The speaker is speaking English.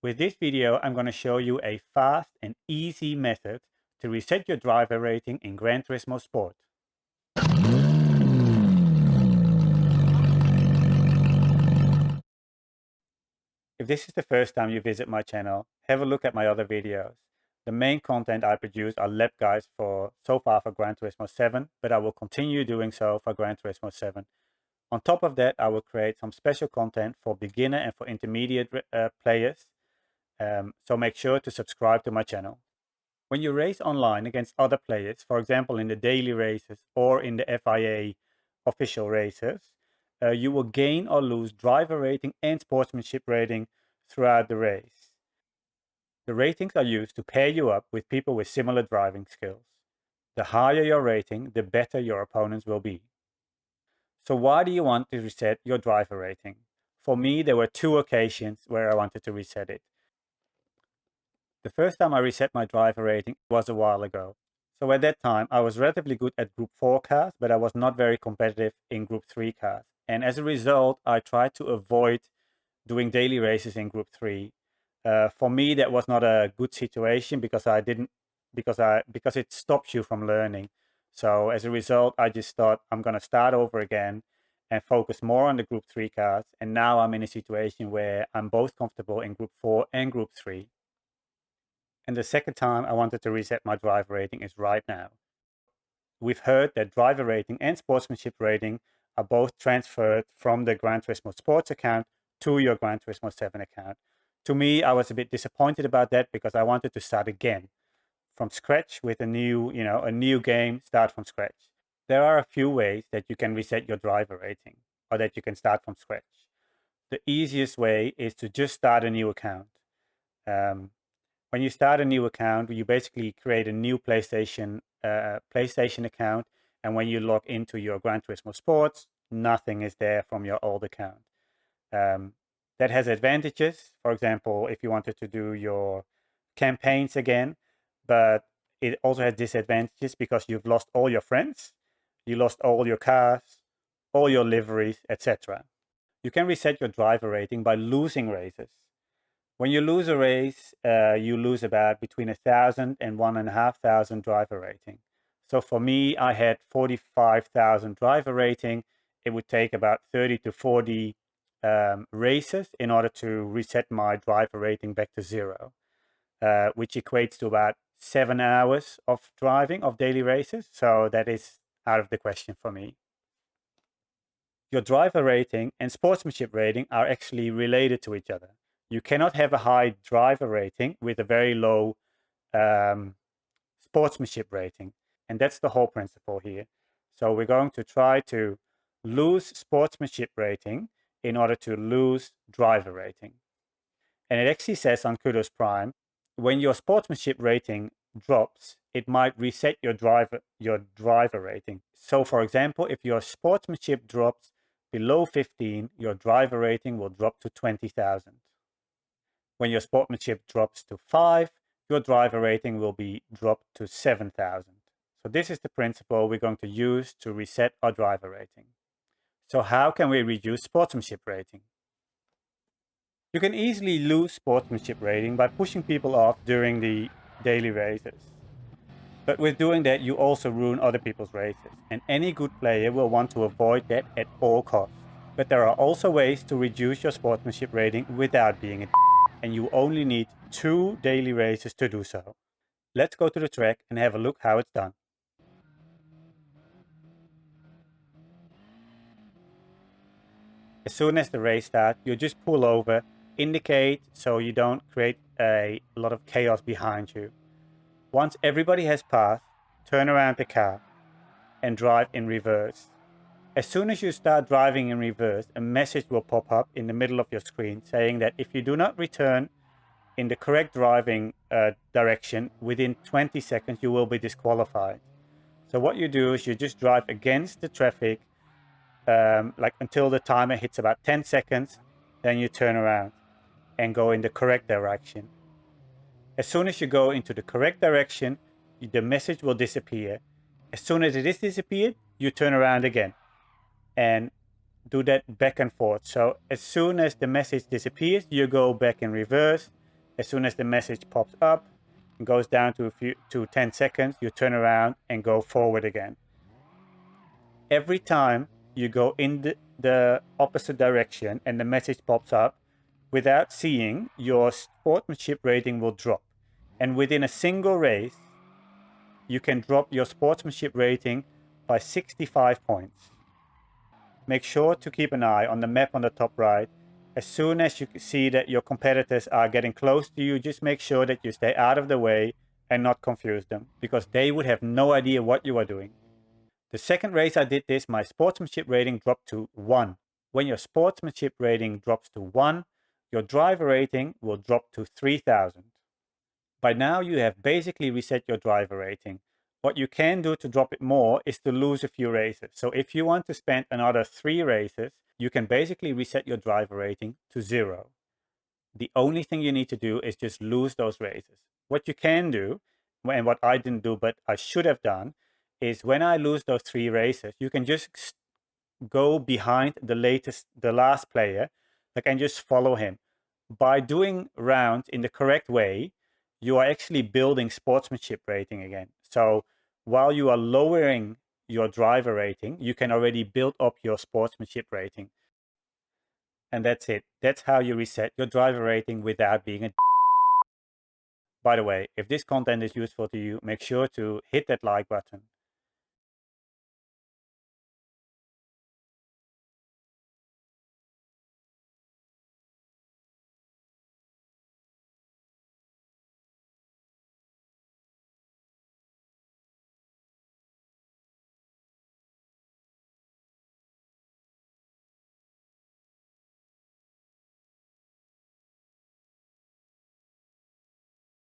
With this video, I'm going to show you a fast and easy method to reset your driver rating in Gran Turismo Sport. If this is the first time you visit my channel, have a look at my other videos. The main content I produce are lap guides so far for Gran Turismo 7, but I will continue doing so for Gran Turismo 7. On top of that, I will create some special content for beginner and for intermediate players. So make sure to subscribe to my channel. When you race online against other players, for example in the daily races or in the FIA official races, you will gain or lose driver rating and sportsmanship rating throughout the race. The ratings are used to pair you up with people with similar driving skills. The higher your rating, the better your opponents will be. So why do you want to reset your driver rating? For me, there were two occasions where I wanted to reset it. The first time I reset my driver rating was a while ago. So at that time, I was relatively good at Group 4 cars, but I was not very competitive in Group 3 cars. And as a result, I tried to avoid doing daily races in Group 3. For me, that was not a good situation because it stops you from learning. So as a result, I just thought I'm going to start over again and focus more on the Group 3 cars. And now I'm in a situation where I'm both comfortable in Group 4 and Group 3. And the second time I wanted to reset my driver rating is right now. We've heard that driver rating and sportsmanship rating are both transferred from the Gran Turismo Sports account to your Gran Turismo 7 account. To me, I was a bit disappointed about that because I wanted to start again from scratch with a new game, start from scratch. There are a few ways that you can reset your driver rating or that you can start from scratch. The easiest way is to just start a new account. When you start a new account, you basically create a new PlayStation account, and when you log into your Gran Turismo Sports, nothing is there from your old account. That has advantages. For example, if you wanted to do your campaigns again, but it also has disadvantages because you've lost all your friends, you lost all your cars, all your liveries, etc. You can reset your driver rating by losing races. When you lose a race, you lose about between 1,000 and 1,500 driver rating. So for me, I had 45,000 driver rating. It would take about 30 to 40 races in order to reset my driver rating back to zero, which equates to about 7 hours of driving of daily races. So that is out of the question for me. Your driver rating and sportsmanship rating are actually related to each other. You cannot have a high driver rating with a very low sportsmanship rating. And that's the whole principle here. So we're going to try to lose sportsmanship rating in order to lose driver rating. And it actually says on Kudos Prime, when your sportsmanship rating drops, it might reset your driver rating. So for example, if your sportsmanship drops below 15, your driver rating will drop to 20,000. When your sportsmanship drops to 5, your driver rating will be dropped to 7,000. So this is the principle we're going to use to reset our driver rating. So how can we reduce sportsmanship rating? You can easily lose sportsmanship rating by pushing people off during the daily races. But with doing that, you also ruin other people's races, and any good player will want to avoid that at all costs. But there are also ways to reduce your sportsmanship rating without being a and you only need 2 daily races to do so. Let's go to the track and have a look how it's done. As soon as the race starts, you just pull over, indicate so you don't create a lot of chaos behind you. Once everybody has passed, turn around the car and drive in reverse. As soon as you start driving in reverse, a message will pop up in the middle of your screen saying that if you do not return in the correct driving direction within 20 seconds, you will be disqualified. So what you do is you just drive against the traffic like until the timer hits about 10 seconds, then you turn around and go in the correct direction. As soon as you go into the correct direction, the message will disappear. As soon as it is disappeared, you turn around again and do that back and forth. So as soon as the message disappears, you go back in reverse As soon as the message pops up and goes down to 10 seconds, you turn around and go forward again. Every time you go in the opposite direction and the message pops up, without seeing, your sportsmanship rating will drop. And within a single race, you can drop your sportsmanship rating by 65 points. Make sure to keep an eye on the map on the top right. As soon as you see that your competitors are getting close to you, just make sure that you stay out of the way and not confuse them, because they would have no idea what you are doing. The second race I did this, my sportsmanship rating dropped to 1. When your sportsmanship rating drops to 1, your driver rating will drop to 3000. By now you have basically reset your driver rating. What you can do to drop it more is to lose a few races. So if you want to spend another 3 races, you can basically reset your driver rating to 0. The only thing you need to do is just lose those races. What you can do, and what I didn't do but I should have done, is when I lose those 3 races, you can just go behind the last player, and just follow him. By doing rounds in the correct way, you are actually building sportsmanship rating again. So while you are lowering your driver rating, you can already build up your sportsmanship rating. And that's it. That's how you reset your driver rating without being a. By the way, if this content is useful to you, make sure to hit that like button.